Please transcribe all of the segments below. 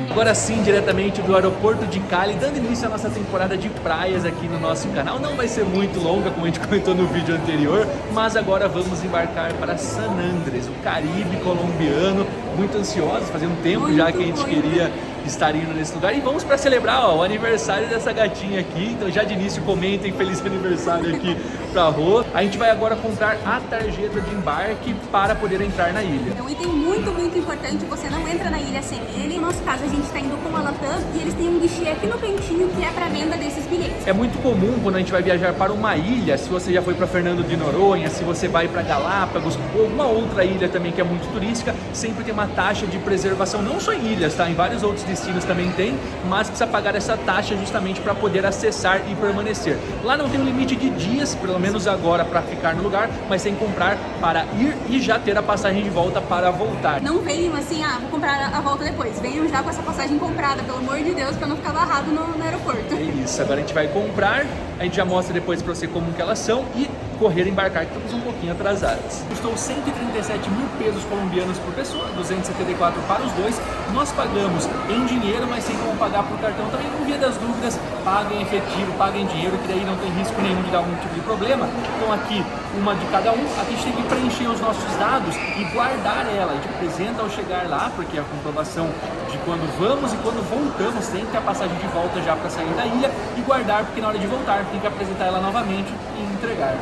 Agora sim, diretamente do aeroporto de Cali, dando início à nossa temporada de praias aqui no nosso canal. Não vai ser muito longa, como a gente comentou no vídeo anterior, mas agora vamos embarcar para San Andrés, o Caribe colombiano. Muito ansiosos, fazia um tempo já que a gente queria estar indo nesse lugar. E vamos para celebrar o aniversário dessa gatinha aqui. Então já de início comentem feliz aniversário aqui pra Rô. A gente vai agora comprar a tarjeta de embarque para poder entrar na ilha. É um item muito importante, você não entra na ilha sem ele. No nosso caso, a gente está indo com a Latam e eles têm um guichê aqui no cantinho que é para venda desses bilhetes. É muito comum quando a gente vai viajar para uma ilha, se você já foi para Fernando de Noronha, se você vai para Galápagos ou alguma outra ilha também que é muito turística, sempre tem uma taxa de preservação, não só em ilhas, tá? Em vários outros destinos também tem, mas precisa pagar essa taxa justamente para poder acessar e permanecer. Lá não tem um limite de dias, pelo menos agora, para ficar no lugar, mas tem que comprar para ir e já ter a passagem de volta para voltar. Não venham assim, vou comprar a volta depois. Venham já com essa passagem comprada, pelo amor de Deus, para não ficar barrado no aeroporto. É isso, agora a gente vai comprar, a gente já mostra depois para você como que elas são e correr embarcar, que estamos um pouquinho atrasados. Custou 137 mil pesos colombianos por pessoa, 274 para os dois. Nós pagamos em dinheiro, mas tem como pagar por cartão também. Por via das dúvidas, paguem em efetivo, paguem em dinheiro, que daí não tem risco nenhum de dar algum tipo de problema. Então aqui, uma de cada um. Aqui a gente tem que preencher os nossos dados e guardar ela. A gente apresenta ao chegar lá, porque é a comprovação de quando vamos e quando voltamos, tem que ter a passagem de volta já para sair da ilha e guardar, porque na hora de voltar tem que apresentar ela novamente e entregar.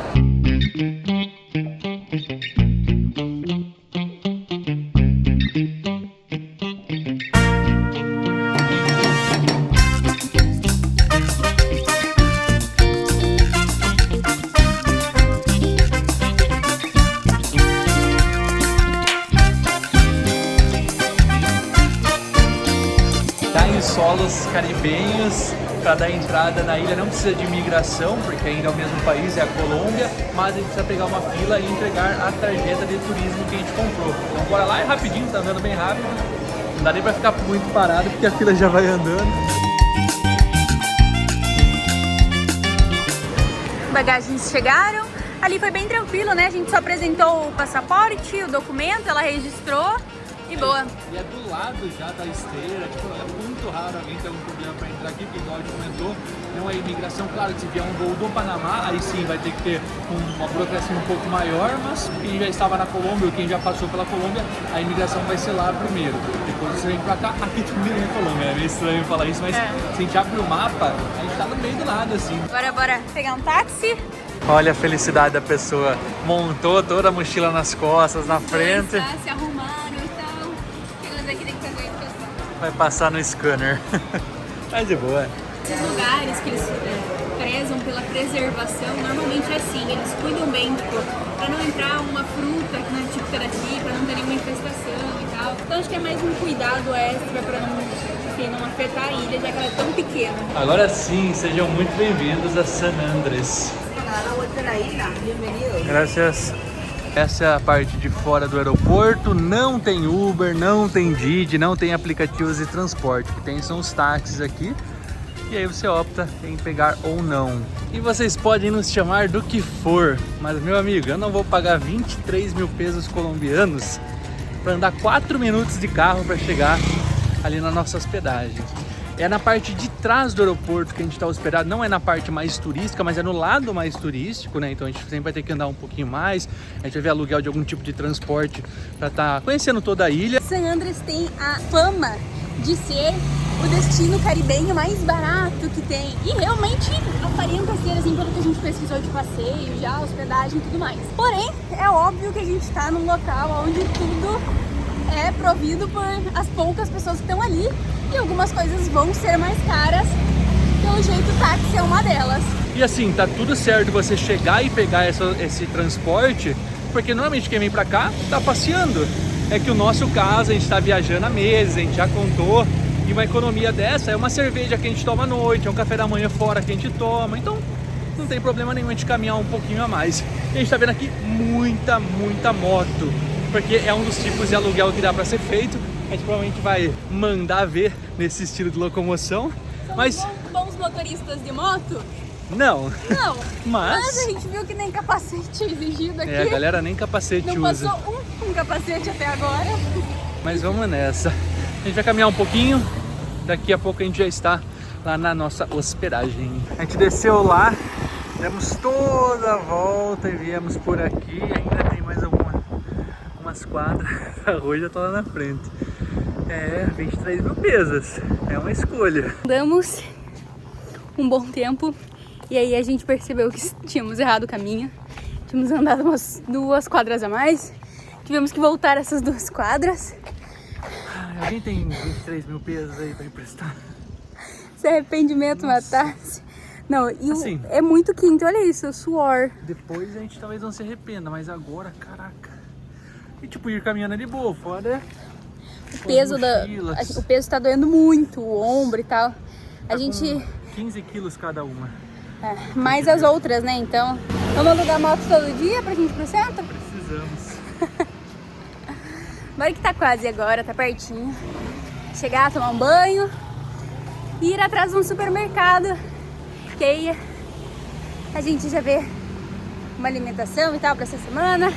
Solos caribenhos para dar entrada na ilha. Não precisa de imigração, porque ainda é o mesmo país, é a Colômbia, mas a gente precisa pegar uma fila e entregar a tarjeta de turismo que a gente comprou. Então bora lá, é rapidinho, tá andando bem rápido, não dá nem para ficar muito parado porque a fila já vai andando. Bagagens chegaram, ali foi bem tranquilo, né? A gente só apresentou o passaporte, o documento, ela registrou. E boa. E é do lado já da esteira, tipo, é muito raro alguém ter algum problema para entrar aqui, porque igual a gente comentou, não é imigração. Claro que se vier um voo do Panamá, aí sim vai ter que ter uma burocracia um pouco maior, mas quem já estava na Colômbia ou quem já passou pela Colômbia, a imigração vai ser lá primeiro. Depois você vem pra cá, aqui também é Colômbia, é meio estranho falar isso, mas se a gente abre o mapa, a gente tá no meio do nada, assim. Bora pegar um táxi. Olha a felicidade da pessoa, montou toda a mochila nas costas, na frente. Tá se arrumando e tal. Aqui tem que fazer pessoal. Vai passar no scanner. Mas de boa. Esses lugares que eles prezam pela preservação, normalmente é assim, eles cuidam bem, tipo, pra não entrar uma fruta que não é típica daqui, pra não ter nenhuma infestação e tal. Então acho que é mais um cuidado extra pra não, enfim, não afetar a ilha, já que ela é tão pequena. Agora sim, sejam muito bem-vindos a San Andrés. Graças. Essa é a parte de fora do aeroporto, não tem Uber, não tem Didi, não tem aplicativos de transporte. O que tem são os táxis aqui, e aí você opta em pegar ou não. E vocês podem nos chamar do que for, mas meu amigo, eu não vou pagar 23 mil pesos colombianos para andar 4 minutos de carro para chegar ali na nossa hospedagem. É na parte de trás do aeroporto que a gente está hospedado, não é na parte mais turística, mas é no lado mais turístico, né? Então a gente sempre vai ter que andar um pouquinho mais, a gente vai ver aluguel de algum tipo de transporte para estar conhecendo toda a ilha. San Andrés tem a fama de ser o destino caribenho mais barato que tem. E realmente aparenta ser assim, pelo que a gente pesquisou de passeio, já hospedagem e tudo mais. Porém, é óbvio que a gente está num local onde tudo é provido por as poucas pessoas que estão ali. E algumas coisas vão ser mais caras, pelo jeito o táxi é uma delas. E assim, tá tudo certo você chegar e pegar esse transporte, porque normalmente quem vem pra cá tá passeando. É que o nosso caso, a gente tá viajando há meses, a gente já contou, e uma economia dessa é uma cerveja que a gente toma à noite, é um café da manhã fora que a gente toma, então não tem problema nenhum a gente caminhar um pouquinho a mais. E a gente tá vendo aqui muita moto, porque é um dos tipos de aluguel que dá pra ser feito. A gente provavelmente vai mandar ver nesse estilo de locomoção. São mas bons motoristas de moto? Não. Não. Mas a gente viu que nem capacete é exigido aqui. a galera nem capacete não usa. passou um capacete até agora. Mas vamos nessa. A gente vai caminhar um pouquinho. Daqui a pouco a gente já está lá na nossa hospedagem. A gente desceu lá, demos toda a volta e viemos por aqui. Ainda tem mais umas quadras. A rua já tá lá na frente. 23 mil pesos. É uma escolha. Andamos um bom tempo e aí a gente percebeu que tínhamos errado o caminho. Tínhamos andado umas 2 quadras a mais. Tivemos que voltar essas 2 quadras. Alguém tem 23 mil pesos aí pra emprestar? Se arrependimento matasse. Não, e assim, é muito quente, olha isso, o suor. Depois a gente talvez não se arrependa, mas agora, caraca. E tipo, ir caminhando é de boa, fora O peso tá doendo muito, o ombro e tal. Tá, a gente 15 quilos cada uma. Mais as outras, né? Então, vamos alugar moto todo dia pra gente ir pro centro? Precisamos. Bora que tá quase agora, tá pertinho. Chegar, tomar um banho e ir atrás de um supermercado. Que aí a gente já vê uma alimentação e tal pra essa semana.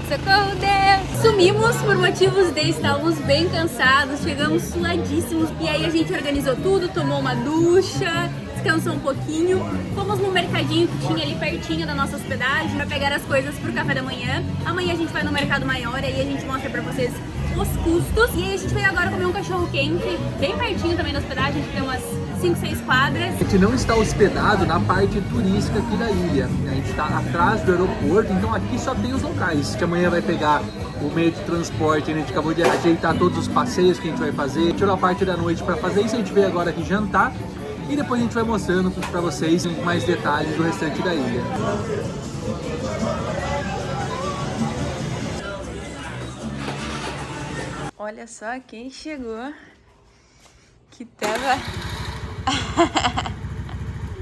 Socorro, Deus! Sumimos por motivos de estávamos bem cansados, chegamos suadíssimos. E aí a gente organizou tudo, tomou uma ducha, descansou um pouquinho. Fomos no mercadinho que tinha ali pertinho da nossa hospedagem pra pegar as coisas pro café da manhã. Amanhã a gente vai no mercado maior e aí a gente mostra pra vocês os custos. E aí a gente veio agora comer um cachorro quente, bem pertinho também da hospedagem, a gente tem umas 5, 6 quadras. A gente não está hospedado na parte turística aqui da ilha. A gente está atrás do aeroporto, então aqui só tem os locais. Que amanhã vai pegar o meio de transporte, a gente acabou de ajeitar todos os passeios que a gente vai fazer. Tirou a parte da noite para fazer isso, a gente veio agora aqui jantar. E depois a gente vai mostrando para vocês mais detalhes do restante da ilha. Olha só quem chegou, que tava...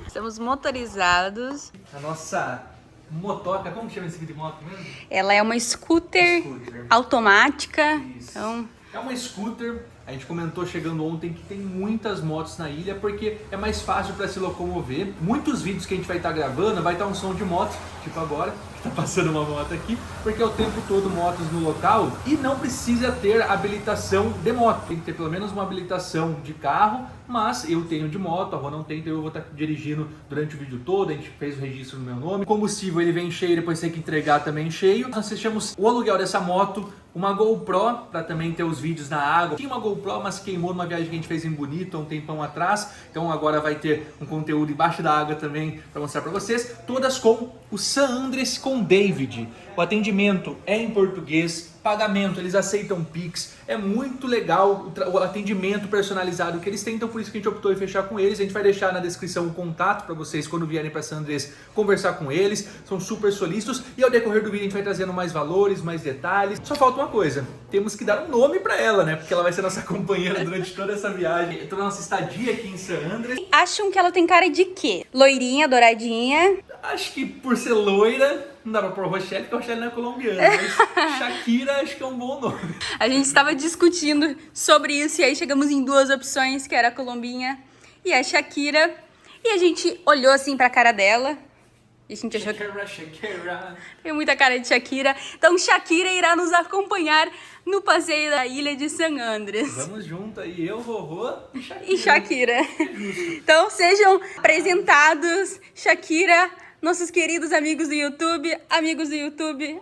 Estamos motorizados. A nossa motoca, como chama esse tipo de moto mesmo? Ela é uma scooter automática. Isso. Então... É uma scooter. A gente comentou chegando ontem que tem muitas motos na ilha porque é mais fácil para se locomover. Muitos vídeos que a gente vai estar gravando vai estar um som de moto, tipo agora, que tá passando uma moto aqui, porque é o tempo todo motos no local e não precisa ter habilitação de moto. Tem que ter pelo menos uma habilitação de carro, mas eu tenho de moto, a Rô não tem, então eu vou estar dirigindo durante o vídeo todo. A gente fez o registro no meu nome. O combustível ele vem cheio, depois tem que entregar também cheio. Nós fechamos o aluguel dessa moto, uma GoPro para também ter os vídeos na água. Tinha uma GoPro, mas queimou numa viagem que a gente fez em Bonito há um tempão atrás. Então agora vai ter um conteúdo embaixo da água também para mostrar para vocês. Todas com o San Andres com David. O atendimento é em português, pagamento, eles aceitam Pix. É muito legal o atendimento personalizado que eles têm, então por isso que a gente optou em fechar com eles. A gente vai deixar na descrição o contato para vocês quando vierem para San Andrés conversar com eles. São super solícitos e ao decorrer do vídeo a gente vai trazendo mais valores, mais detalhes. Só falta uma coisa, temos que dar um nome para ela, né? Porque ela vai ser nossa companheira durante toda essa viagem, toda a nossa estadia aqui em San Andrés. Acham que ela tem cara de quê? Loirinha, douradinha? Acho que por ser loira, não dá pra pôr Rochelle, porque a Rochelle não é colombiana, mas Shakira acho que é um bom nome. A gente estava discutindo sobre isso e aí chegamos em 2 opções, que era a Colombinha e a Shakira. E a gente olhou assim pra cara dela e a gente achou que Shakira. tem muita cara de Shakira. Então Shakira irá nos acompanhar no passeio da ilha de San Andrés. Vamos junto aí, eu, Rorô E Shakira. Então sejam apresentados, Shakira, nossos queridos amigos do YouTube,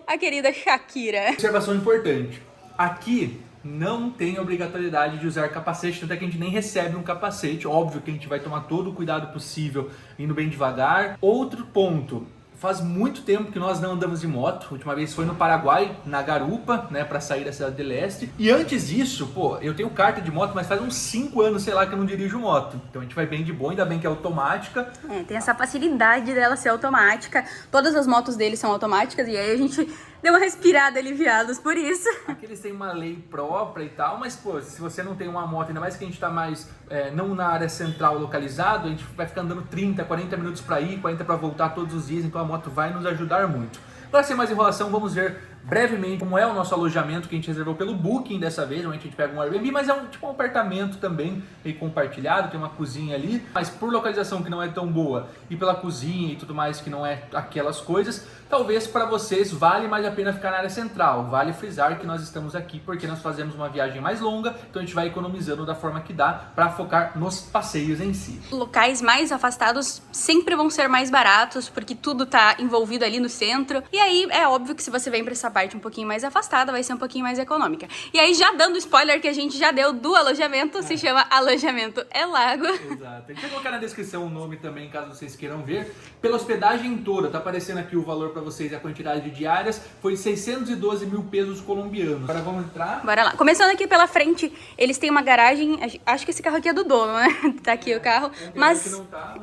a querida Shakira. Observação importante, aqui não tem obrigatoriedade de usar capacete, tanto é que a gente nem recebe um capacete. Óbvio que a gente vai tomar todo o cuidado possível, indo bem devagar. Outro ponto, faz muito tempo que nós não andamos de moto. A última vez foi no Paraguai, na garupa, né, pra sair da cidade de Leste. E antes disso, pô, eu tenho carta de moto, mas faz uns 5 anos, sei lá, que eu não dirijo moto. Então a gente vai bem de boa, ainda bem que é automática. Tem essa facilidade dela ser automática. Todas as motos dele são automáticas e aí a gente deu uma respirada aliviados por isso. Aqui eles têm uma lei própria e tal, mas pô, se você não tem uma moto, ainda mais que a gente tá mais, não na área central localizado, a gente vai ficar andando 30, 40 minutos pra ir, 40 pra voltar todos os dias, então a moto vai nos ajudar muito. Para sem mais enrolação, vamos ver brevemente como é o nosso alojamento que a gente reservou pelo Booking dessa vez. Normalmente a gente pega um Airbnb, mas é um apartamento também meio compartilhado, tem uma cozinha ali, mas por localização que não é tão boa e pela cozinha e tudo mais que não é aquelas coisas, talvez para vocês vale mais a pena ficar na área central. Vale frisar que nós estamos aqui porque nós fazemos uma viagem mais longa, então a gente vai economizando da forma que dá para focar nos passeios em si. Locais mais afastados sempre vão ser mais baratos, porque tudo tá envolvido ali no centro. E aí é óbvio que se você vem pra essa parte um pouquinho mais afastada, vai ser um pouquinho mais econômica. E aí, já dando spoiler que a gente já deu do alojamento, se chama Alojamento É Lago. Exato. A gente vai colocar na descrição o nome também, caso vocês queiram ver. Pela hospedagem toda, tá aparecendo aqui o valor pra vocês e a quantidade de diárias, foi 612 mil pesos colombianos. Agora vamos entrar? Bora lá. Começando aqui pela frente, eles têm uma garagem, acho que esse carro aqui é do dono, né? Tá aqui o carro, mas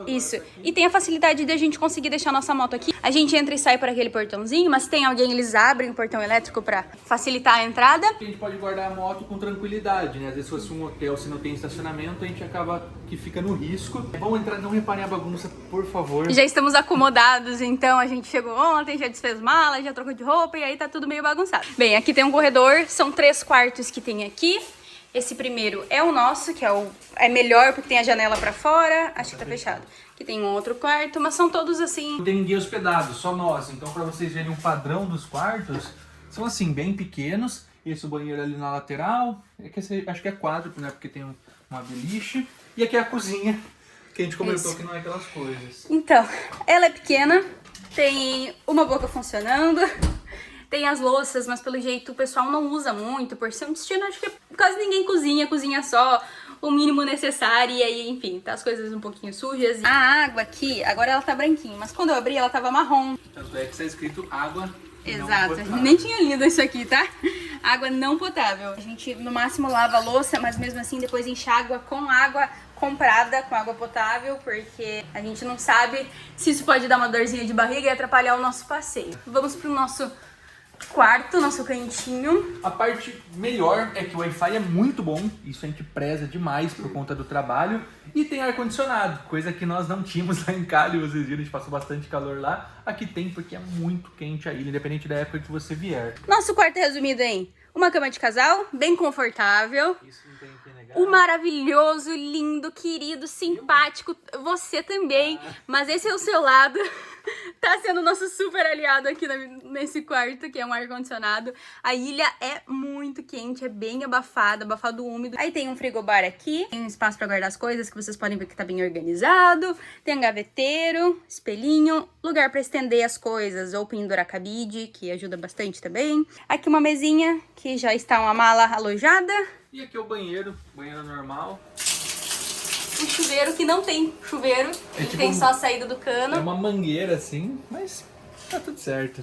isso. E tem a facilidade de a gente conseguir deixar nossa moto aqui. A gente entra e sai por aquele portãozinho, mas tem alguém, eles abrem o portão elétrico pra facilitar a entrada. A gente pode guardar a moto com tranquilidade, né? Às vezes se fosse um hotel, se não tem estacionamento, a gente acaba que fica no risco. Vamos entrar, não reparem a bagunça, por favor. Já estamos acomodados, então a gente chegou ontem, já desfez mala, já trocou de roupa e aí tá tudo meio bagunçado. Bem, aqui tem um corredor, são 3 quartos que tem aqui. Esse primeiro é o nosso, que é melhor porque tem a janela pra fora. Acho que tá fechado. Aqui tem um outro quarto, mas são todos assim. Não tem ninguém hospedado, só nós. Então, pra vocês verem o padrão dos quartos, são assim, bem pequenos. Esse é o banheiro ali na lateral. Acho que é quádruplo, né? Porque tem uma beliche. E aqui é a cozinha, que a gente comentou que não é aquelas coisas. Então, ela é pequena, tem uma boca funcionando. Tem as louças, mas pelo jeito o pessoal não usa muito, por ser um destino, acho que quase ninguém cozinha só o mínimo necessário, e aí, enfim, tá as coisas um pouquinho sujas. A água aqui, agora ela tá branquinha, mas quando eu abri ela tava marrom. Tanto é que está escrito água. Exato, nem tinha lido isso aqui, tá? Água não potável. A gente no máximo lava a louça, mas mesmo assim depois enxágua com água comprada, com água potável, porque a gente não sabe se isso pode dar uma dorzinha de barriga e atrapalhar o nosso passeio. Vamos pro nosso quarto, nosso cantinho. A parte melhor é que o Wi-Fi é muito bom, isso a gente preza demais por conta do trabalho, e tem ar-condicionado, coisa que nós não tínhamos lá em Cali, vocês viram, a gente passou bastante calor lá. Aqui tem porque é muito quente a ilha, independente da época que você vier. Nosso quarto é resumido em uma cama de casal, bem confortável. Isso não tem que negar. O maravilhoso, lindo, querido, simpático, você também, mas esse é o seu lado. Tá sendo o nosso super aliado aqui nesse quarto, que é um ar-condicionado. A ilha é muito quente, é bem abafado, úmido. Aí tem um frigobar aqui, tem um espaço pra guardar as coisas, que vocês podem ver que tá bem organizado. Tem um gaveteiro, espelhinho, lugar pra estender as coisas ou pendurar cabide, que ajuda bastante também. Aqui uma mesinha, que já está uma mala alojada. E aqui é o banheiro normal. O chuveiro, que não tem chuveiro, tipo, tem só a saída do cano. É uma mangueira assim, mas tá tudo certo.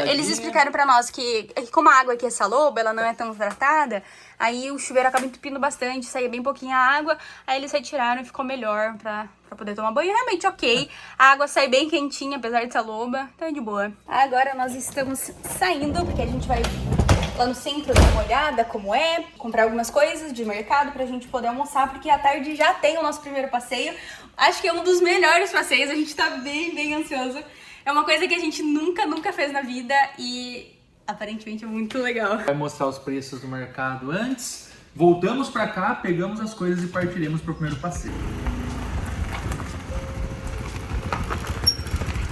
Eles explicaram pra nós que como a água aqui é saloba, ela não é tão tratada, aí o chuveiro acaba entupindo bastante, saía bem pouquinho a água, aí eles retiraram e ficou melhor pra poder tomar banho. Realmente ok, a água sai bem quentinha, apesar de saloba, tá de boa. Agora nós estamos saindo, porque a gente vai lá no centro dar uma olhada como é, comprar algumas coisas de mercado pra gente poder almoçar, porque à tarde já tem o nosso primeiro passeio. Acho que é um dos melhores passeios, a gente tá bem ansioso. É uma coisa que a gente nunca fez na vida e aparentemente é muito legal. Vai mostrar os preços do mercado antes, voltamos pra cá, pegamos as coisas e partiremos pro primeiro passeio.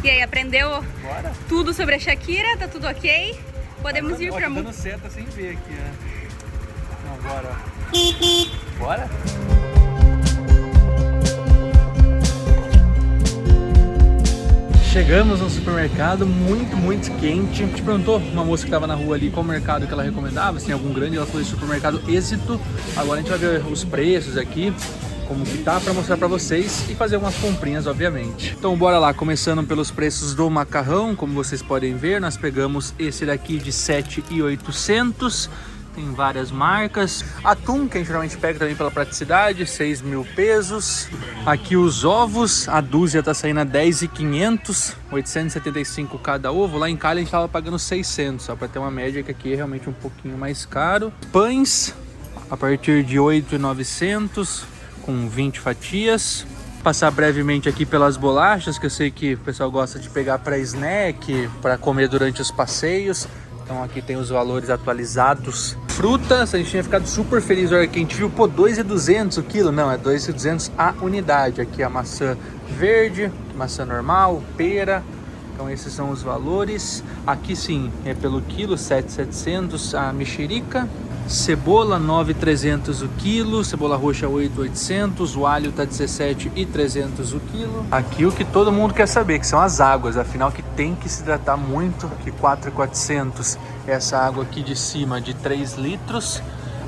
E aí, aprendeu tudo sobre a Shakira? Tá tudo ok? Podemos ir pra... dando seta sem ver aqui, né? Não, bora. Bora? Chegamos no supermercado, muito quente. A gente perguntou uma moça que tava na rua ali qual mercado que ela recomendava, se tem algum grande, ela falou supermercado Êxito. Agora a gente vai ver os preços aqui, como que tá, para mostrar para vocês e fazer umas comprinhas, obviamente. Então bora lá, começando pelos preços do macarrão. Como vocês podem ver, nós pegamos esse daqui de 7.800. Tem várias marcas. Atum, que a gente geralmente pega também pela praticidade, 6 mil pesos. Aqui os ovos, a dúzia tá saindo a 10.500, 875 cada ovo. Lá em Cali a gente tava pagando 600, só para ter uma média, que aqui é realmente um pouquinho mais caro. Pães, a partir de 8.900, com 20 fatias. Passar brevemente aqui pelas bolachas, que eu sei que o pessoal gosta de pegar para snack, para comer durante os passeios. Então aqui tem os valores atualizados. Frutas, a gente tinha ficado super feliz na hora que a gente viu, pô, 2.200 o quilo. Não, é 2.200 a unidade. Aqui a maçã verde, maçã normal, pera. Então esses são os valores. Aqui sim, é pelo quilo, 7.700 a mexerica. Cebola, 9.300 o quilo. Cebola roxa, 8.800. O alho tá 17.300 o quilo. Aqui o que todo mundo quer saber, que são as águas. Afinal, que tem que se hidratar muito. Aqui 4.400. Essa água aqui de cima de 3 litros.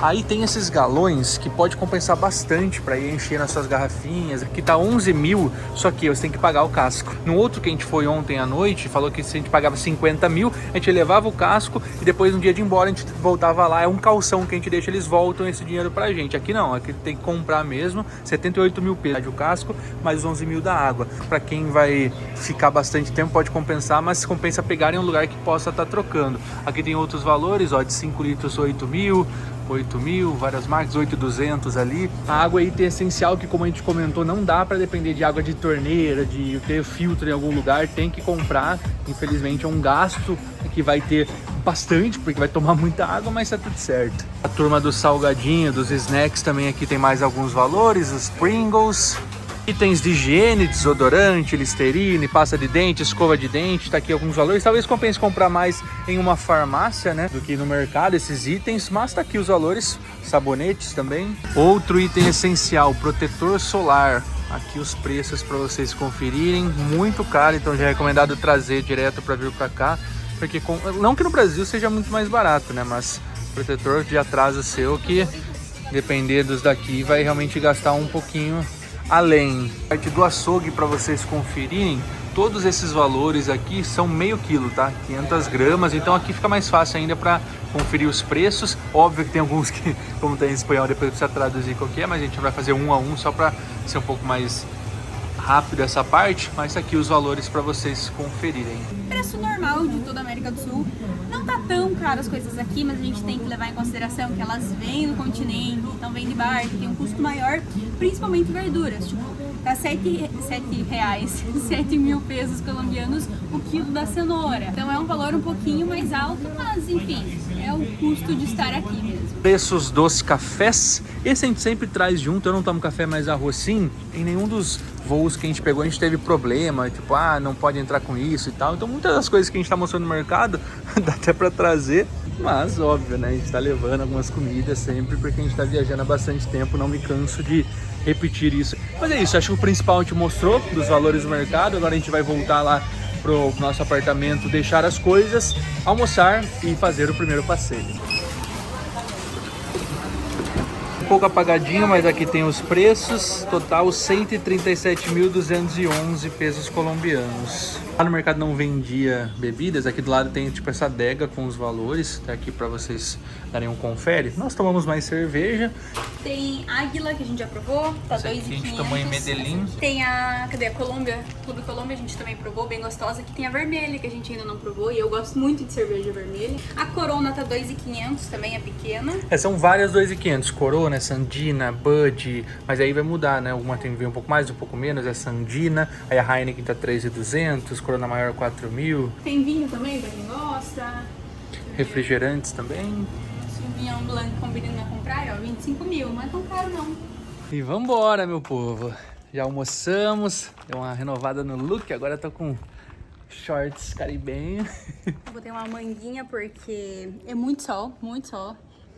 Aí tem esses galões que pode compensar bastante para ir encher nas suas garrafinhas. Aqui tá 11 mil, só que você tem que pagar o casco. No outro que a gente foi ontem à noite, falou que se a gente pagava 50 mil, a gente levava o casco e depois no dia de ir embora a gente voltava lá. É um calção que a gente deixa, eles voltam esse dinheiro pra gente. Aqui não, aqui tem que comprar mesmo, 78 mil pesos o casco, mais 11 mil da água. Para quem vai ficar bastante tempo pode compensar, mas compensa pegar em um lugar que possa estar trocando. Aqui tem outros valores, ó, de 5 litros 8 mil, várias marcas, 8.200 ali. A água aí é essencial, que como a gente comentou, não dá para depender de água de torneira, de ter filtro em algum lugar, tem que comprar. Infelizmente é um gasto que vai ter bastante, porque vai tomar muita água, mas tá tudo certo. A turma do salgadinho, dos snacks também aqui tem mais alguns valores, os Pringles. Itens de higiene, desodorante, Listerine, pasta de dente, escova de dente, tá aqui alguns valores. Talvez compense comprar mais em uma farmácia, né, do que no mercado esses itens, mas tá aqui os valores. Sabonetes também. Outro item essencial, protetor solar. Aqui os preços para vocês conferirem, muito caro, então já é recomendado trazer direto para vir para cá, porque não que no Brasil seja muito mais barato, né, mas protetor de atraso seu que, depender dos daqui, vai realmente gastar um pouquinho além. Parte do açougue para vocês conferirem, todos esses valores aqui são meio quilo, tá? 500 gramas, então aqui fica mais fácil ainda para conferir os preços. Óbvio que tem alguns que, como tem em espanhol, depois precisa traduzir qual que é, mas a gente vai fazer um a um só para ser um pouco mais rápido essa parte, mas aqui os valores para vocês conferirem. Preço normal de toda a América do Sul. Não tá tão caro as coisas aqui, mas a gente tem que levar em consideração que elas vêm do continente, então vêm de barco, tem um custo maior, principalmente verduras. Tipo, tá 7 reais, 7 mil pesos colombianos o quilo da cenoura. Então é um valor um pouquinho mais alto, mas enfim, é o custo de estar aqui mesmo. Preços dos cafés, esse a gente sempre traz junto. Eu não tomo café mais arroz sim, em nenhum dos voos que a gente pegou a gente teve problema, tipo, não pode entrar com isso e tal. Então muitas das coisas que a gente tá mostrando no mercado dá até para trazer, mas óbvio, né, a gente tá levando algumas comidas sempre, porque a gente tá viajando há bastante tempo, não me canso de repetir isso. Mas é isso, acho que o principal a gente mostrou dos valores do mercado. Agora a gente vai voltar lá pro nosso apartamento, deixar as coisas, almoçar e fazer o primeiro passeio. Um pouco apagadinho, mas aqui tem os preços. Total 137.211 pesos colombianos. Lá no mercado não vendia bebidas. Aqui do lado tem tipo essa adega com os valores. Tá aqui para vocês darem um confere. Nós tomamos mais cerveja. Tem Águila, que a gente já provou, tá 2.500. A gente tomou em Medellín. Tem a Colômbia, Clube Colômbia, a gente também provou, bem gostosa. Aqui tem a vermelha, que a gente ainda não provou, e eu gosto muito de cerveja vermelha. A Corona tá 2.500, também é pequena. São várias 2.500, Corona, Sandina, Bud, mas aí vai mudar, né? Alguma tem que vir um pouco mais, um pouco menos, é Sandina. Aí a Heineken tá 3.200, Corona maior 4.000. Tem vinho também, pra quem gosta. Refrigerantes também. Vinhão Blanc combinando com praia, ó, 25 mil, não é tão caro não. E vambora, meu povo. Já almoçamos, deu uma renovada no look, agora tô com shorts caribenho. Botei uma manguinha porque é muito sol,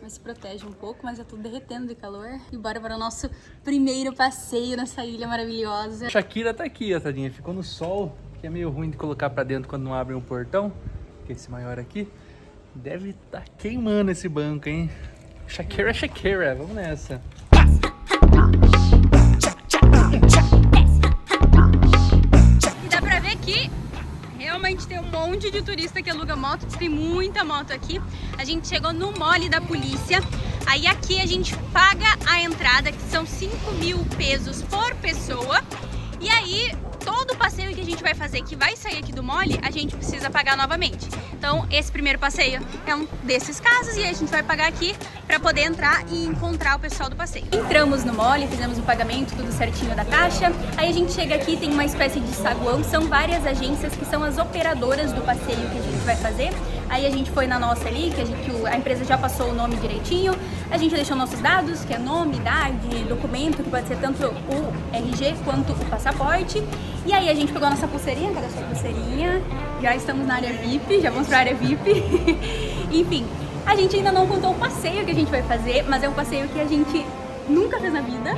mas se protege um pouco, mas já tô derretendo de calor. E bora para o nosso primeiro passeio nessa ilha maravilhosa. Shakira tá aqui, ó, tadinha, ficou no sol, que é meio ruim de colocar pra dentro quando não abrem o portão, que é esse maior aqui. Deve estar queimando esse banco, hein? Shakira, Shakira, vamos nessa. E dá pra ver que realmente tem um monte de turista que aluga moto, tem muita moto aqui. A gente chegou no mole da polícia, aí aqui a gente paga a entrada, que são 5 mil pesos por pessoa. E aí todo passeio que a gente vai fazer que vai sair aqui do mole, a gente precisa pagar novamente. Então esse primeiro passeio é um desses casos e a gente vai pagar aqui para poder entrar e encontrar o pessoal do passeio. Entramos no mole, fizemos o pagamento, tudo certinho da taxa. Aí a gente chega aqui, tem uma espécie de saguão, são várias agências que são as operadoras do passeio que a gente vai fazer. Aí a gente foi na nossa ali, que a empresa já passou o nome direitinho. A gente deixou nossos dados, que é nome, idade, documento, que pode ser tanto o RG quanto o passaporte. E aí a gente pegou a nossa pulseirinha, cadê a sua pulseirinha? Já estamos na área VIP, já vamos pra área VIP. Enfim, a gente ainda não contou o passeio que a gente vai fazer, mas é um passeio que a gente nunca fez na vida.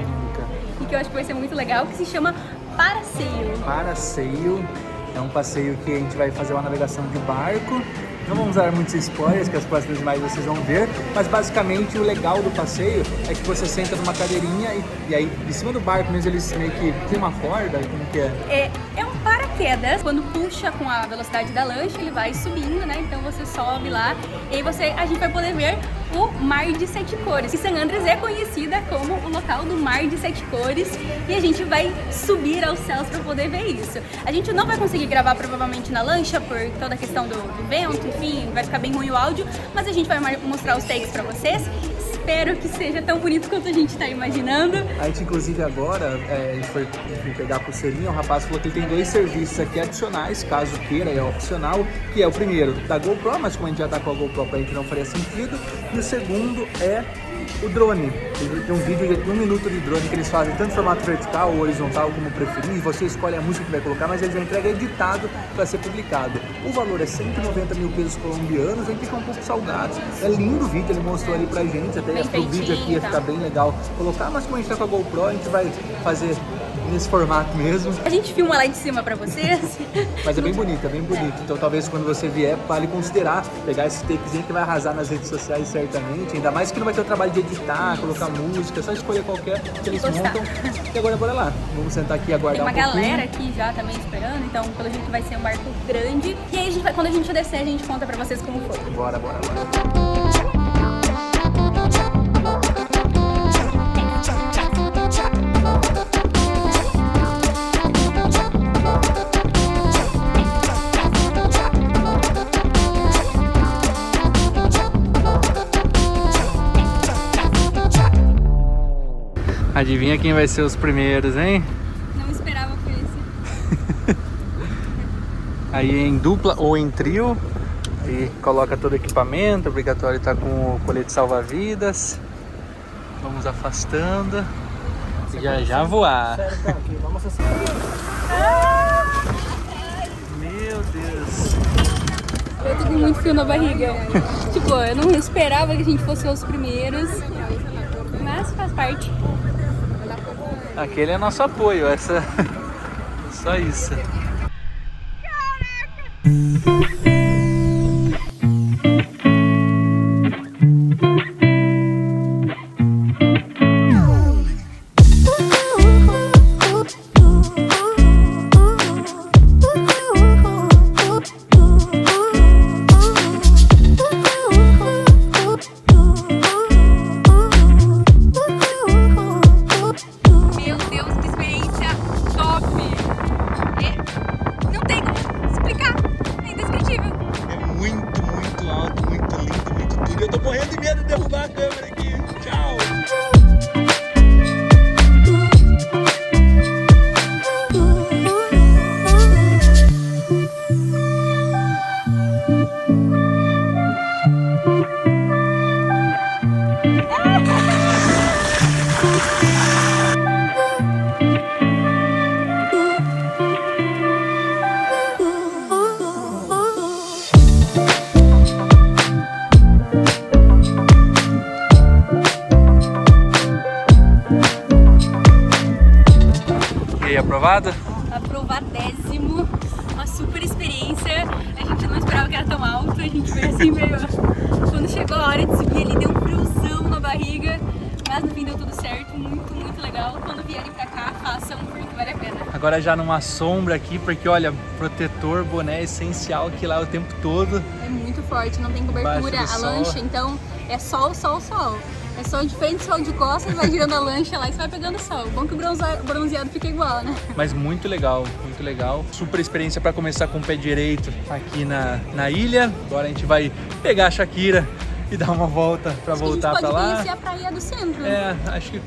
E que eu acho que vai ser muito legal, que se chama Paraceio. Paraceio é um passeio que a gente vai fazer uma navegação de barco. Não vamos dar muitos spoilers, que as próximas imagens vocês vão ver, mas basicamente o legal do passeio é que você senta numa cadeirinha e aí em cima do barco mesmo eles meio que tem uma corda, como que é? É um paraquedas, quando puxa com a velocidade da lancha ele vai subindo, né? Então você sobe lá e aí a gente vai poder ver o Mar de Sete Cores. E San Andrés é conhecida como o local do Mar de Sete Cores e a gente vai subir aos céus para poder ver isso. A gente não vai conseguir gravar provavelmente na lancha por toda a questão do vento, enfim, vai ficar bem ruim o áudio, mas a gente vai mostrar os takes para vocês. Espero que seja tão bonito quanto a gente tá imaginando. A gente, inclusive, agora, a gente foi pegar a pulseirinha, o rapaz falou que ele tem 2 serviços aqui adicionais, caso queira, é opcional, que é o primeiro da GoPro, mas como a gente já tá com a GoPro pra gente não faria sentido, e o segundo é o drone. Tem um vídeo de 1 minuto de drone que eles fazem tanto formato vertical ou horizontal como preferir, você escolhe a música que vai colocar, mas eles já entregam editado para ser publicado. O valor é 190 mil pesos colombianos, a gente fica um pouco salgado. É lindo o vídeo, ele mostrou ali pra gente, até o vídeo aqui ia ficar bem legal colocar, mas como a gente tá com a GoPro, a gente vai fazer nesse formato mesmo. A gente filma lá de cima pra vocês. Mas é bem bonito, é bem bonito. Então talvez quando você vier, vale considerar pegar esse takezinho que vai arrasar nas redes sociais certamente. Ainda mais que não vai ter o trabalho de editar, colocar música, é só escolher qualquer que eles montam. E agora bora lá. Vamos sentar aqui e aguardar Tem uma galera aqui já também esperando, então pelo jeito vai ser um barco grande. E aí quando a gente descer, a gente conta pra vocês como foi. Bora, bora, bora. Adivinha quem vai ser os primeiros, hein? Não esperava por isso. Aí em dupla ou em trio. Aí coloca todo o equipamento, obrigatório estar com o colete salva-vidas. Vamos afastando. E já voar. Meu Deus. Eu tô com muito frio na barriga. Tipo, eu não esperava que a gente fosse os primeiros. Mas faz parte. Aquele é nosso apoio, essa. Só isso. Aprovado? Aprovadésimo, uma super experiência. A gente não esperava que era tão alto, a gente veio assim meio. Quando chegou a hora de subir ali, deu um friozão na barriga, mas no fim deu tudo certo, muito legal. Quando vierem pra cá, façam, porque vale a pena. Agora já numa sombra aqui, porque olha, protetor, boné essencial aqui lá o tempo todo. É muito forte, não tem cobertura, a lancha, então é sol. É sol de frente, sol de costas, vai girando a lancha lá e você vai pegando sol. Bom que o bronzeado fica igual, né? Mas muito legal, muito legal. Super experiência para começar com o pé direito aqui na ilha. Agora a gente vai pegar a Shakira e dar uma volta para voltar para lá. A gente pode conhecer a praia do centro. É, acho que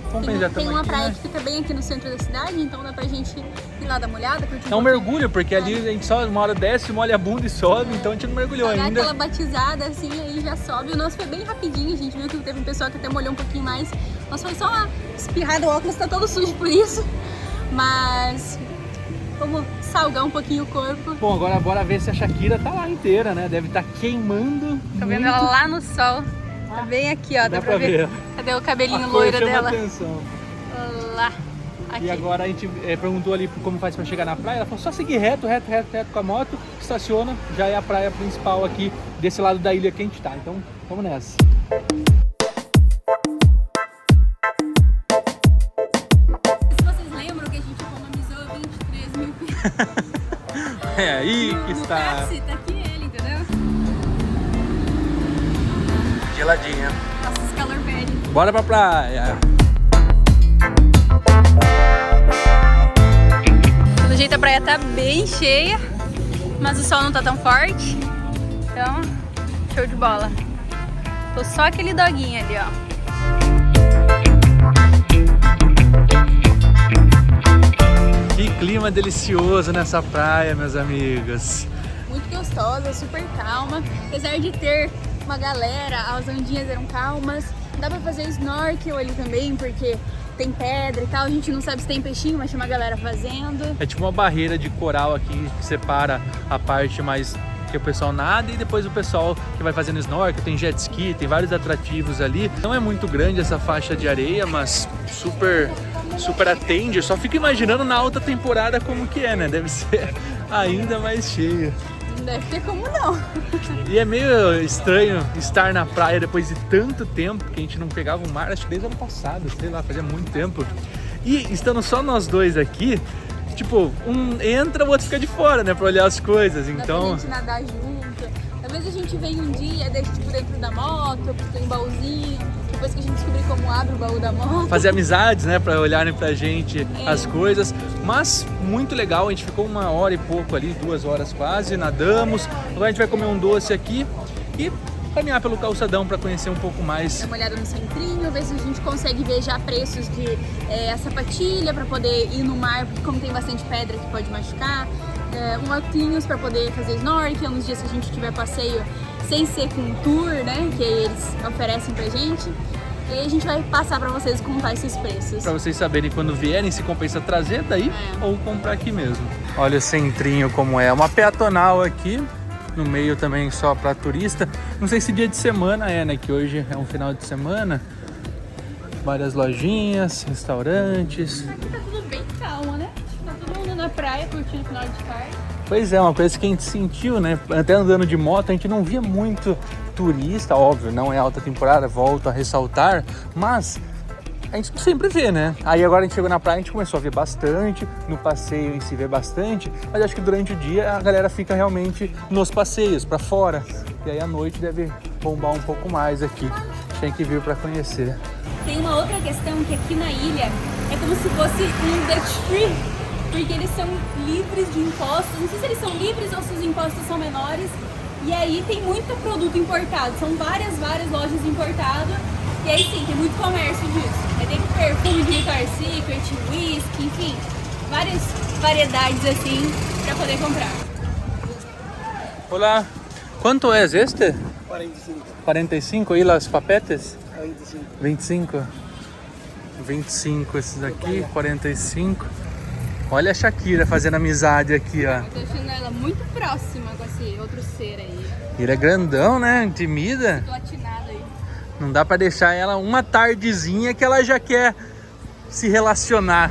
tem uma praia que fica bem aqui no centro da cidade, então dá pra gente ir lá dar uma olhada. É um mergulho, porque ali a gente só uma hora desce, molha a bunda e sobe, então a gente não mergulhou ainda. Dá aquela batizada assim, aí já sobe. O nosso foi bem rapidinho, a gente viu que teve um pessoal que até molhou um pouquinho mais. Nossa, foi só uma espirrada, o óculos tá todo sujo por isso. Mas vamos salgar um pouquinho o corpo. Bom, agora bora ver se a Shakira tá lá inteira, né? Deve estar queimando. Tô vendo ela lá no sol. Tá bem aqui, ó. Dá pra ver. Cadê o cabelinho loiro dela? Atenção. Lá. Aqui. E agora a gente perguntou ali como faz pra chegar na praia. Ela falou só seguir reto com a moto, estaciona, já é a praia principal aqui desse lado da ilha que a gente tá. Então vamos nessa. Se vocês lembram que a gente economizou 23 mil pesos. É aí que no está. Táxi, tá aqui ele, entendeu? Geladinha. Nossa, esse calor pede. Bora pra praia. Pelo jeito a praia tá bem cheia, mas o sol não tá tão forte. Então, show de bola. Tô só aquele doguinho ali, ó. Que clima delicioso nessa praia, meus amigos. Muito gostosa, super calma. Apesar de ter uma galera, as ondinhas eram calmas. Dá pra fazer snorkel ali também, porque tem pedra e tal. A gente não sabe se tem peixinho, mas tinha uma galera fazendo. É tipo uma barreira de coral aqui que separa a parte mais que o pessoal nada e depois o pessoal que vai fazendo snorkel, tem jet ski, tem vários atrativos ali. Não é muito grande essa faixa de areia, mas super atende. Eu só fico imaginando na alta temporada como que é, né? Deve ser ainda mais cheio. Não deve ter como não. E é meio estranho estar na praia depois de tanto tempo que a gente não pegava o mar, acho que desde o ano passado, sei lá, fazia muito tempo. E estando só nós dois aqui, tipo, um entra, o outro fica de fora, né, pra olhar as coisas, então... Dá pra gente nadar junto. Talvez a gente venha um dia, deixa tipo dentro da moto, porque tem um baúzinho. Depois que a gente descobrir como abre o baú da moto. Fazer amizades, né, pra olharem pra gente as coisas. Mas muito legal, a gente ficou 1 hora e pouco ali, 2 horas quase, nadamos. Agora a gente vai comer um doce aqui e caminhar pelo calçadão pra conhecer um pouco mais. Dar uma olhada no centrinho, ver se a gente consegue ver já preços de sapatilha pra poder ir no mar, porque como tem bastante pedra que pode machucar. Um óculos para poder fazer snorkel nos dias que a gente tiver passeio sem ser com tour, né, que eles oferecem pra gente. E aí a gente vai passar pra vocês contar esses preços. Pra vocês saberem quando vierem se compensa trazer daí ou comprar aqui mesmo. Olha o centrinho como é, uma peatonal aqui, no meio também só pra turista. Não sei se dia de semana é, né, que hoje é um final de semana. Várias lojinhas, restaurantes. Aqui tá tudo bem calmo, né? Tá todo mundo na praia curtindo o final de tarde. Pois é, uma coisa que a gente sentiu, né? Até andando de moto, a gente não via muito turista, óbvio, não é alta temporada, volto a ressaltar, mas a gente sempre vê, né? Aí agora a gente chegou na praia, a gente começou a ver bastante, no passeio em si vê bastante, mas acho que durante o dia a galera fica realmente nos passeios, pra fora. E aí à noite deve bombar um pouco mais aqui. Tem que vir pra conhecer. Tem uma outra questão que aqui na ilha é como se fosse um duty free, porque eles são livres de impostos. Não sei se eles são livres ou se os impostos são menores. E aí tem muito produto importado, são várias lojas importadas. E aí sim, tem muito comércio disso. Aí tem perfume de Victoria's Secret, whisky, enfim, várias variedades assim para poder comprar. Olá, quanto é este? 45. 45 e las papetes? 25. 25? 25 esses daqui, 45. Olha a Shakira fazendo amizade aqui, ó. Eu tô achando ela muito próxima com esse outro ser aí. Ele é grandão, né? Intimida. Platinado aí. Não dá pra deixar ela uma tardezinha que ela já quer se relacionar.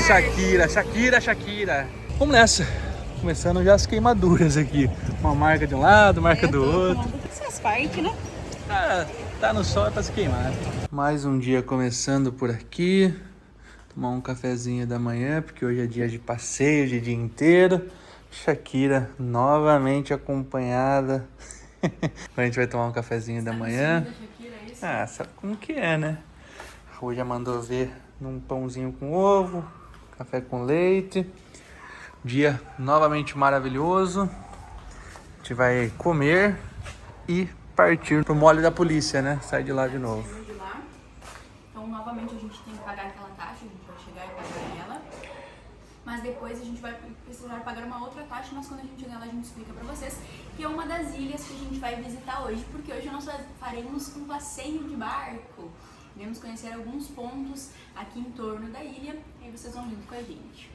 Shakira. Vamos nessa. Começando já as queimaduras aqui. Uma marca de um lado, marca do outro. Isso faz parte, né? Tá no sol é pra se queimar. Mais um dia começando por aqui. Tomar um cafezinho da manhã, porque hoje é dia de passeio, de dia inteiro. Shakira novamente acompanhada. A gente vai tomar um cafezinho da manhã. Ah, sabe como que é, né? A Rô já mandou ver num pãozinho com ovo, café com leite. Dia novamente maravilhoso. A gente vai comer e partir pro mole da polícia, né? Sai de lá de novo. Então, novamente, a gente tem que pagar aquela taxa, a gente vai chegar e pagar ela. Mas depois a gente vai precisar pagar uma outra taxa, mas quando a gente chegar lá a gente explica pra vocês, que é uma das ilhas que a gente vai visitar hoje, porque hoje nós faremos um passeio de barco. Iremos conhecer alguns pontos aqui em torno da ilha, e aí vocês vão junto com a gente.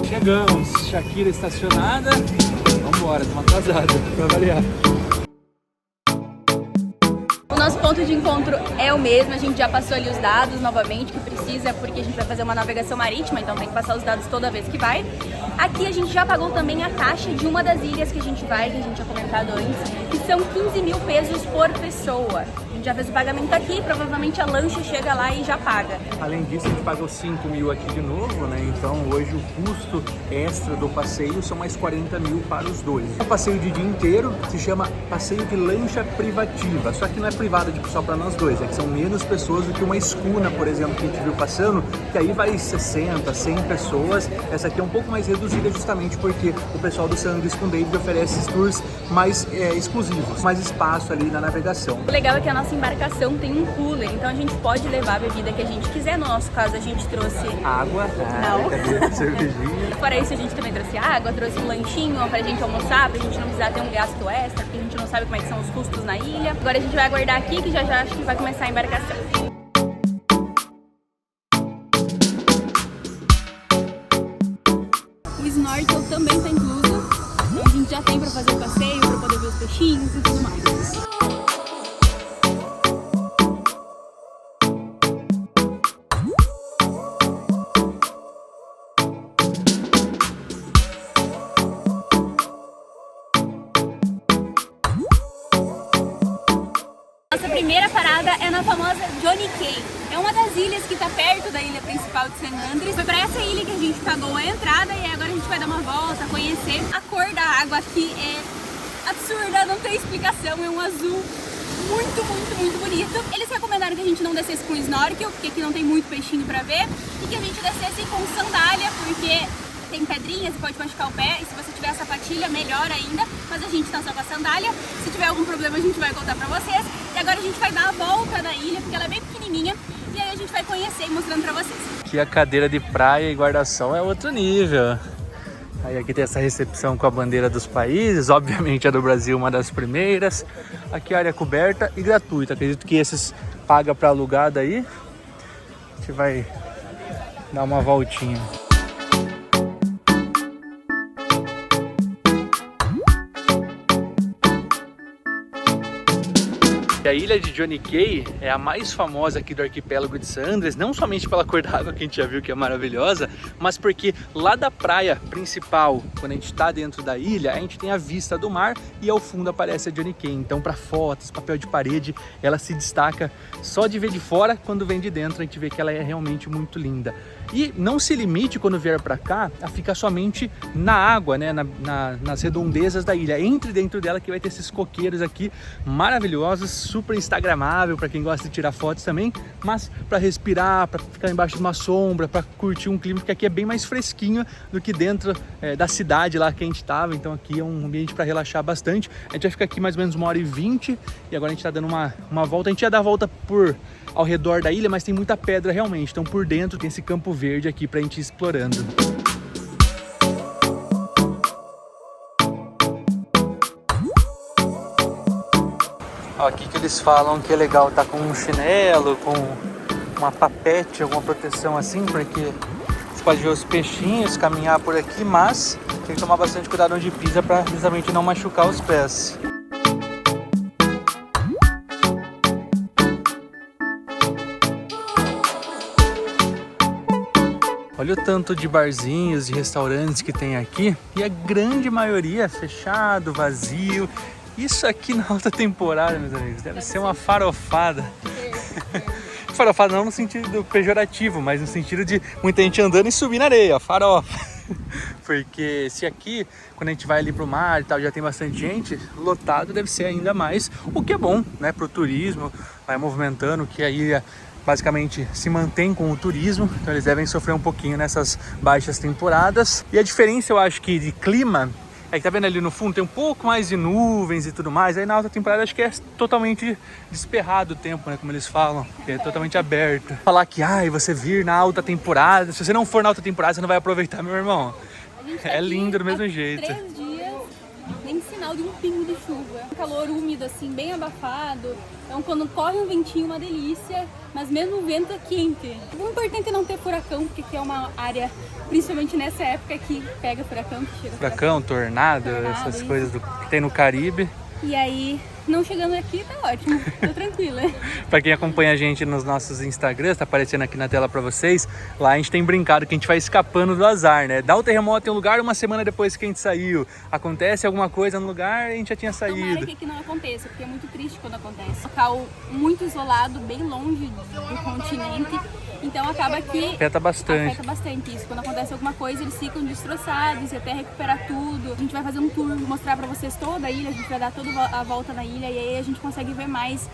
Chegamos, Shakira estacionada. Vambora, estamos atrasados, pra variar. O nosso ponto de encontro é o mesmo, a gente já passou ali os dados novamente, que precisa, porque a gente vai fazer uma navegação marítima, então tem que passar os dados toda vez que vai. Aqui a gente já pagou também a taxa de uma das ilhas que a gente vai, que a gente tinha comentado antes, que são 15 mil pesos por pessoa. A gente já fez o pagamento aqui, provavelmente a lancha chega lá e já paga. Além disso, a gente pagou 5 mil aqui de novo, né? Então hoje o custo extra do passeio são mais 40 mil para os dois. O passeio de dia inteiro se chama passeio de lancha privativa, só que não é privada tipo, só para nós dois, é que são menos pessoas do que uma escuna, por exemplo, que a gente viu passando, que aí vai 60, 100 pessoas. Essa aqui é um pouco mais reduzida justamente porque o pessoal do San Andrés com David oferece esses tours mais exclusivos, mais espaço ali na navegação. O legal é que a nossa embarcação tem um cooler, então a gente pode levar a bebida que a gente quiser. No nosso caso, a gente trouxe água, não. Cervejinha. Fora isso, a gente também trouxe água, trouxe um lanchinho pra gente almoçar, pra gente não precisar ter um gasto extra, porque a gente não sabe como é que são os custos na ilha. Agora a gente vai aguardar aqui, que já acho que vai começar a embarcação. O snorkel também está incluso, então a gente já tem para fazer o passeio, para poder ver os peixinhos e tudo mais. Nossa primeira parada é na famosa Johnny Cay. É uma das ilhas que está perto da ilha principal de San Andrés. Foi para essa ilha que a gente pagou a entrada e agora a gente vai dar uma volta, conhecer. A cor da água aqui é absurda, não tem explicação, é um azul muito bonito. Eles recomendaram que a gente não descesse com snorkel, porque aqui não tem muito peixinho para ver, e que a gente descesse com sandália, porque tem pedrinhas e pode machucar o pé, e se você tiver a sapatilha, melhor ainda, mas a gente tá só com a sandália. Se tiver algum problema a gente vai contar pra vocês. E agora a gente vai dar a volta na ilha, porque ela é bem pequenininha, e aí a gente vai conhecer e mostrando pra vocês. Aqui a cadeira de praia e guarda-sol é outro nível. Aí aqui tem essa recepção com a bandeira dos países, obviamente a do Brasil uma das primeiras. Aqui a área coberta e gratuita, acredito que esses paga pra alugar daí. A gente vai dar uma voltinha. A ilha de Johnny Cay é a mais famosa aqui do arquipélago de San Andrés, não somente pela cor da água que a gente já viu que é maravilhosa, mas porque lá da praia principal, quando a gente está dentro da ilha, a gente tem a vista do mar e ao fundo aparece a Johnny Cay. Então para fotos, papel de parede, ela se destaca só de ver de fora, quando vem de dentro a gente vê que ela é realmente muito linda. E não se limite quando vier para cá a ficar somente na água, né, nas redondezas da ilha. Entre dentro dela que vai ter esses coqueiros aqui maravilhosos, super instagramável para quem gosta de tirar fotos também, mas para respirar, para ficar embaixo de uma sombra, para curtir um clima, porque aqui é bem mais fresquinho do que dentro da cidade lá que a gente estava. Então aqui é um ambiente para relaxar bastante. A gente vai ficar aqui mais ou menos 1h20 e agora a gente está dando uma volta. A gente ia dar a volta ao redor da ilha, mas tem muita pedra realmente, então por dentro tem esse campo verde aqui pra gente ir explorando. Ó, aqui que eles falam que é legal estar com um chinelo, com uma papete, alguma proteção assim, porque você pode ver os peixinhos, caminhar por aqui, mas tem que tomar bastante cuidado onde pisa para justamente não machucar os pés. Olha o tanto de barzinhos e restaurantes que tem aqui, e a grande maioria fechado, vazio. Isso aqui na alta temporada, meus amigos, deve ser uma farofada. Farofada não no sentido pejorativo, mas no sentido de muita gente andando e subir na areia, farofa. Porque se aqui, quando a gente vai ali pro mar e tal, já tem bastante gente, lotado deve ser ainda mais, o que é bom, né, pro turismo, vai movimentando, que aí basicamente se mantém com o turismo, então eles devem sofrer um pouquinho nessas baixas temporadas. E a diferença, eu acho que de clima, é que tá vendo ali no fundo, tem um pouco mais de nuvens e tudo mais. Aí na alta temporada acho que é totalmente desperrado o tempo, né? Como eles falam, que é totalmente aberto. Falar que, você vir na alta temporada, se você não for na alta temporada, você não vai aproveitar, meu irmão. É lindo do mesmo jeito. 3 dias, nem sinal de um pingo de chuva. Um calor úmido, assim, bem abafado. Então quando corre um ventinho, uma delícia. Mas mesmo o vento é quente. O importante é não ter furacão, porque aqui é uma área, principalmente nessa época, que pega furacão, que chega furacão, tornado, essas isso. coisas que tem no Caribe. E aí, não chegando aqui, tá ótimo, tô tranquila. Pra quem acompanha a gente nos nossos Instagrams, tá aparecendo aqui na tela pra vocês, lá a gente tem brincado que a gente vai escapando do azar, né? Dá o terremoto em um lugar, uma semana depois que a gente saiu, acontece alguma coisa no lugar, a gente já tinha saído. Tomara que aqui não aconteça, porque é muito triste quando acontece. Local muito isolado, bem longe do continente, então acaba que afeta bastante isso. Quando acontece alguma coisa, eles ficam destroçados e até recuperar tudo. A gente vai fazer um tour, mostrar pra vocês toda a ilha, a gente vai dar toda a volta na ilha e aí a gente consegue ver mais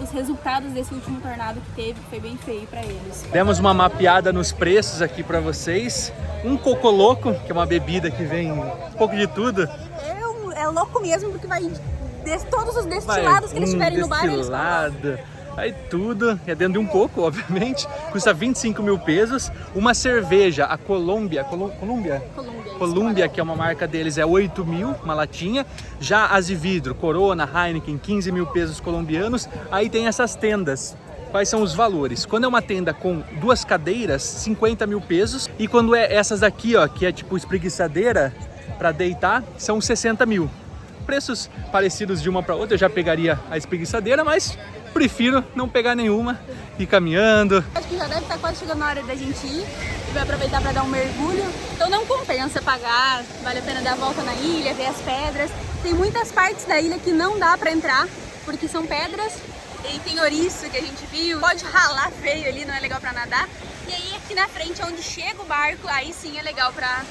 os resultados desse último tornado que teve, que foi bem feio pra eles. Demos uma mapeada nos preços aqui pra vocês. Um cocoloco, que é uma bebida que vem um pouco de tudo. É louco mesmo, porque vai todos os destilados que eles tiverem no bar, eles colocam. Aí tudo, é dentro de um coco, obviamente, custa 25 mil pesos. Uma cerveja, a Colômbia, que é uma marca deles, é 8 mil, uma latinha. Já as de vidro, Corona, Heineken, 15 mil pesos colombianos. Aí tem essas tendas. Quais são os valores? Quando é uma tenda com 2 cadeiras, 50 mil pesos. E quando é essas aqui, ó, que é tipo espreguiçadeira para deitar, são 60 mil. Preços parecidos de uma para outra, eu já pegaria a espreguiçadeira, mas prefiro não pegar nenhuma e ir caminhando. Acho que já deve estar quase chegando a hora da gente ir e vai aproveitar para dar um mergulho. Então não compensa pagar, vale a pena dar a volta na ilha, ver as pedras. Tem muitas partes da ilha que não dá para entrar, porque são pedras. E tem ouriço que a gente viu, pode ralar feio ali, não é legal para nadar. E aí aqui na frente, onde chega o barco, aí sim é legal para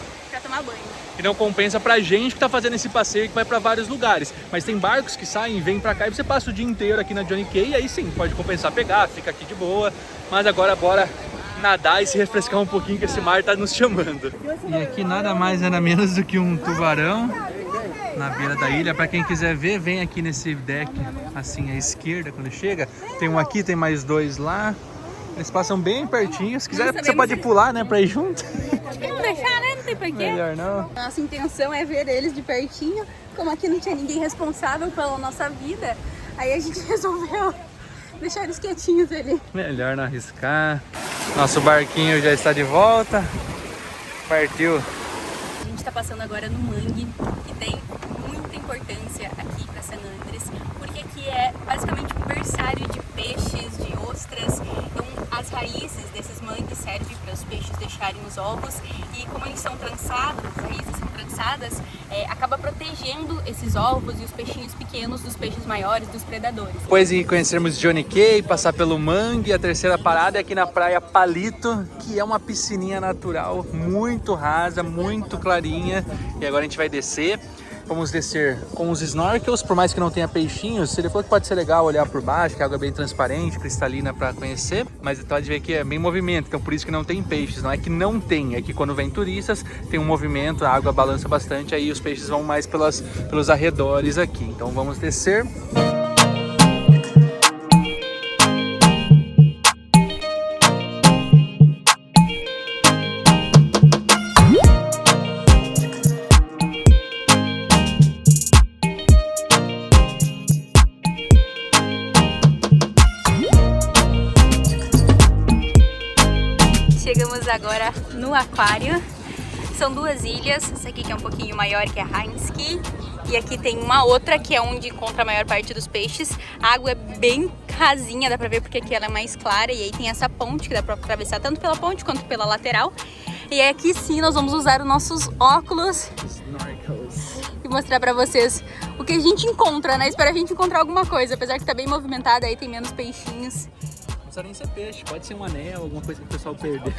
tomar banho. E não compensa pra gente que tá fazendo esse passeio que vai pra vários lugares. Mas tem barcos que saem, vêm pra cá e você passa o dia inteiro aqui na Johnny Cay. E aí sim, pode compensar pegar, fica aqui de boa. Mas agora bora nadar e se refrescar um pouquinho, que esse mar tá nos chamando. E aqui nada mais, nada menos do que um tubarão na beira da ilha. Pra quem quiser ver, vem aqui nesse deck, assim à esquerda quando chega. Tem um aqui, tem mais 2 lá. Eles passam bem pertinho. Se quiser, você pode pular, né, pra ir junto. Não deixar, né? Não tem porquê. Melhor não. Nossa intenção é ver eles de pertinho. Como aqui não tinha ninguém responsável pela nossa vida, aí a gente resolveu deixar eles quietinhos ali. Melhor não arriscar. Nosso barquinho já está de volta. Partiu. A gente está passando agora no mangue, que tem muita importância aqui para San Andrés, porque aqui é basicamente um berçário de peixes, de ostras. Então as raízes desses mangues servem para os peixes deixarem os ovos e como eles são trançados, as raízes são trançadas, acaba protegendo esses ovos e os peixinhos pequenos dos peixes maiores, dos predadores. Depois de conhecermos Johnny Cay, passar pelo mangue, a terceira parada é aqui na praia Palito, que é uma piscininha natural muito rasa, muito clarinha. E agora a gente vai descer. Vamos descer com os snorkels, por mais que não tenha peixinhos, ele falou que pode ser legal olhar por baixo, que a água é bem transparente, cristalina para conhecer, mas pode ver que é bem movimento, então por isso que não tem peixes, não é que não tem, é que quando vem turistas tem um movimento, a água balança bastante, aí os peixes vão mais pelos arredores aqui, então vamos descer. Chegamos agora no aquário. São 2 ilhas, essa aqui que é um pouquinho maior, que é Heinz-Key, e aqui tem uma outra que é onde encontra a maior parte dos peixes. A água é bem rasinha, dá pra ver porque aqui ela é mais clara, e aí tem essa ponte que dá pra atravessar tanto pela ponte quanto pela lateral. E aí aqui sim nós vamos usar os nossos óculos e mostrar pra vocês o que a gente encontra, né? Espero a gente encontrar alguma coisa, apesar que tá bem movimentada, aí tem menos peixinhos. Não precisa nem ser peixe, pode ser um anel, alguma coisa que o pessoal perde.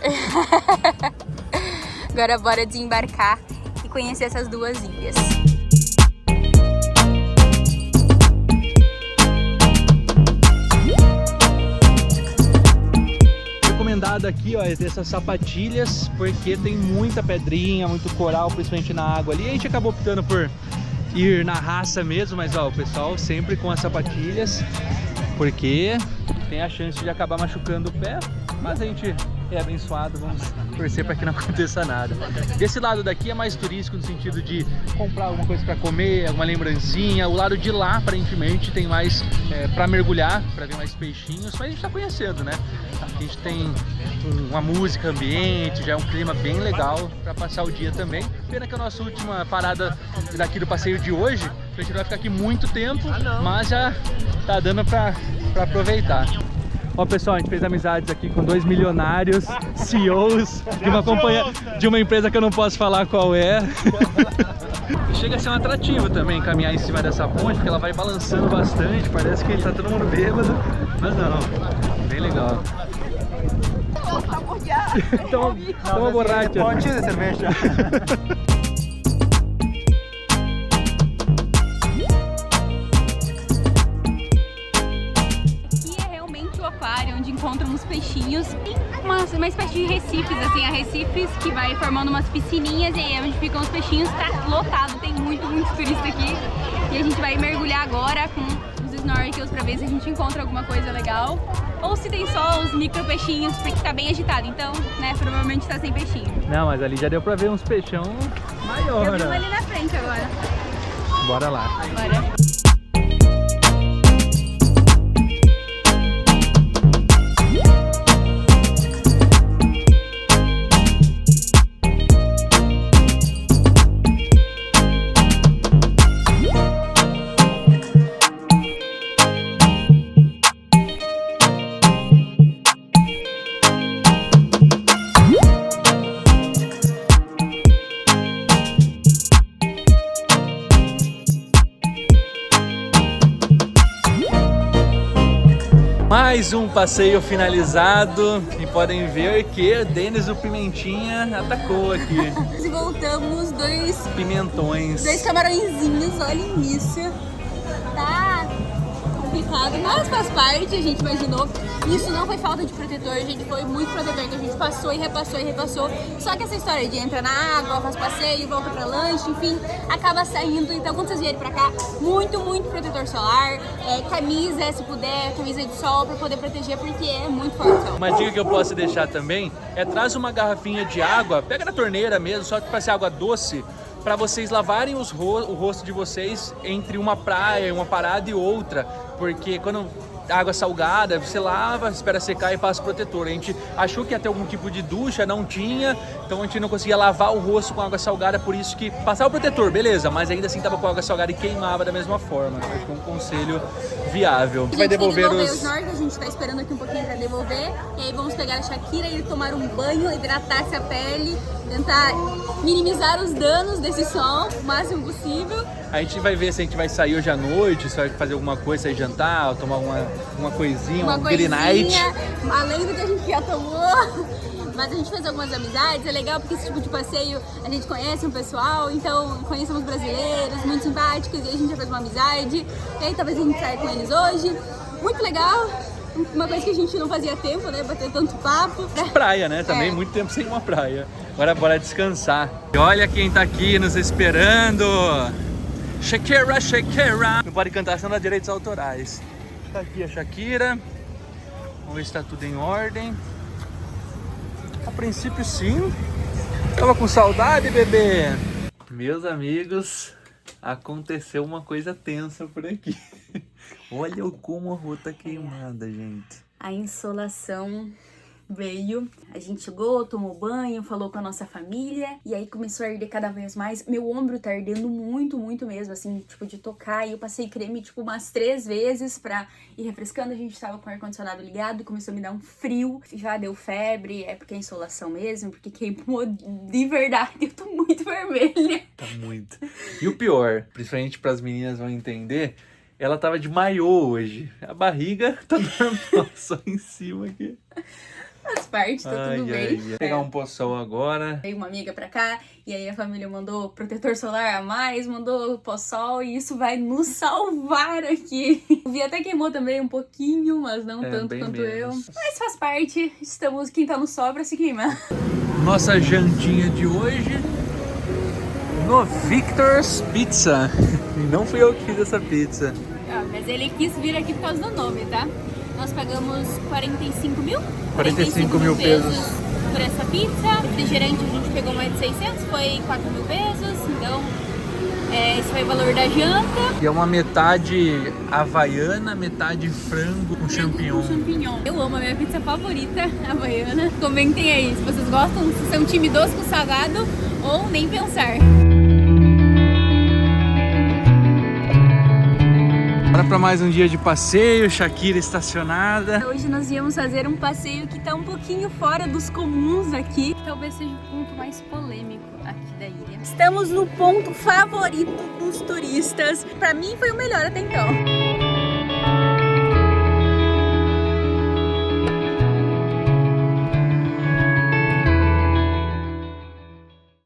Agora bora desembarcar e conhecer essas duas ilhas. Recomendado aqui, ó, é ter essas sapatilhas, porque tem muita pedrinha, muito coral, principalmente na água ali. A gente acabou optando por ir na raça mesmo, mas ó, o pessoal sempre com as sapatilhas, porque tem a chance de acabar machucando o pé, mas a gente é abençoado, vamos torcer para que não aconteça nada. Desse lado daqui é mais turístico, no sentido de comprar alguma coisa para comer, alguma lembrancinha. O lado de lá, aparentemente, tem mais para mergulhar, para ver mais peixinhos, mas a gente está conhecendo, né? A gente tem uma música ambiente, já é um clima bem legal para passar o dia também. Pena que a nossa última parada daqui do passeio de hoje, a gente não vai ficar aqui muito tempo, mas já tá dando para aproveitar. Ó, pessoal, a gente fez amizades aqui com 2 milionários, CEOs de uma empresa que eu não posso falar qual é. Chega a ser um atrativo também caminhar em cima dessa ponte, porque ela vai balançando bastante, parece que tá todo mundo bêbado, mas não, bem legal. Toma borracha. Ponte de cerveja. Onde encontram uns peixinhos. Tem uma espécie de recifes, assim, arrecifes que vai formando umas piscininhas e aí é onde ficam os peixinhos. Tá lotado, tem muito turista aqui. E a gente vai mergulhar agora com os snorkels pra ver se a gente encontra alguma coisa legal. Ou se tem só os micro peixinhos, porque tá bem agitado. Então, né, provavelmente tá sem peixinho. Não, mas ali já deu pra ver uns peixão maior. Eu vi um ali na frente agora. Bora lá. Bora. Mais um passeio finalizado e podem ver que Denis o Pimentinha atacou aqui. E voltamos, 2 pimentões. 2 camarõezinhos, olhem isso. Tá complicado, mas faz parte, a gente imaginou. Isso não foi falta de protetor, gente, foi muito protetor que a gente passou e repassou. Só que essa história de entrar na água, faz passeio, volta pra lanche, enfim, acaba saindo. Então quando vocês vierem pra cá, muito protetor solar, camisa, se puder, camisa de sol pra poder proteger, porque é muito forte. Uma dica que eu posso deixar também é traz uma garrafinha de água, pega na torneira mesmo, só que para ser água doce, para vocês lavarem o rosto de vocês entre uma praia, uma parada e outra, porque quando água salgada, você lava, espera secar e passa o protetor. A gente achou que ia ter algum tipo de ducha, não tinha, então a gente não conseguia lavar o rosto com água salgada, por isso que passava o protetor, beleza, mas ainda assim tava com água salgada e queimava da mesma forma. Acho que é um conselho viável. A gente vai devolver os snorkels, a gente tá esperando aqui um pouquinho pra devolver, e aí vamos pegar a Shakira e tomar um banho, hidratar-se a pele, tentar minimizar os danos desse sol o máximo possível. A gente vai ver se a gente vai sair hoje à noite, se vai fazer alguma coisa, sair jantar, tomar uma coisinha, uma green night. Além do que a gente já tomou. Mas a gente fez algumas amizades, é legal porque esse tipo de passeio a gente conhece um pessoal, então conhecemos brasileiros muito simpáticos e a gente já fez uma amizade. E aí talvez a gente saia com eles hoje. Muito legal. Uma coisa que a gente não fazia tempo, né? Bater tanto papo. Praia, né? Também muito tempo sem uma praia. Agora bora descansar. E olha quem tá aqui nos esperando. Shakira, Shakira. Não pode cantar senão dá direitos autorais. Tá aqui a Shakira. Vamos ver se tá tudo em ordem. A princípio sim. Tava com saudade, bebê. Meus amigos, aconteceu uma coisa tensa por aqui. Olha como a rua tá queimada, gente. A insolação veio, a gente chegou, tomou banho, falou com a nossa família e aí começou a arder cada vez mais. Meu ombro tá ardendo muito mesmo, assim, tipo de tocar, e eu passei creme tipo umas 3 vezes pra ir refrescando. A gente tava com o ar-condicionado ligado e começou a me dar um frio, já deu febre, é porque é insolação mesmo, porque queimou de verdade, eu tô muito vermelha. Tá muito. E o pior, principalmente pras meninas vão entender, ela tava de maiô hoje, a barriga tá normal, só em cima aqui. Faz parte, tá tudo bem. Vou pegar um pó-sol agora. Veio uma amiga pra cá, e aí a família mandou protetor solar a mais, mandou pó-sol, e isso vai nos salvar aqui. O Vi até queimou também um pouquinho, mas não tanto quanto eu. Mas faz parte, quem tá no sol pra se queimar. Nossa jantinha de hoje no Victor's Pizza. E não fui eu que fiz essa pizza. Mas ele quis vir aqui por causa do nome, tá? Nós pagamos 45 mil? 45 mil pesos por essa pizza. Refrigerante a gente pegou mais de 600, foi 4 mil pesos. Então, esse foi o valor da janta. E é uma metade havaiana, metade frango com champignon. Eu amo a minha pizza favorita, havaiana. Comentem aí se vocês gostam, se são time doce com salgado ou nem pensar. Bora pra mais um dia de passeio, Shakira estacionada. Hoje nós íamos fazer um passeio que tá um pouquinho fora dos comuns aqui. Talvez seja o ponto mais polêmico aqui da ilha. Estamos no ponto favorito dos turistas. Pra mim foi o melhor até então.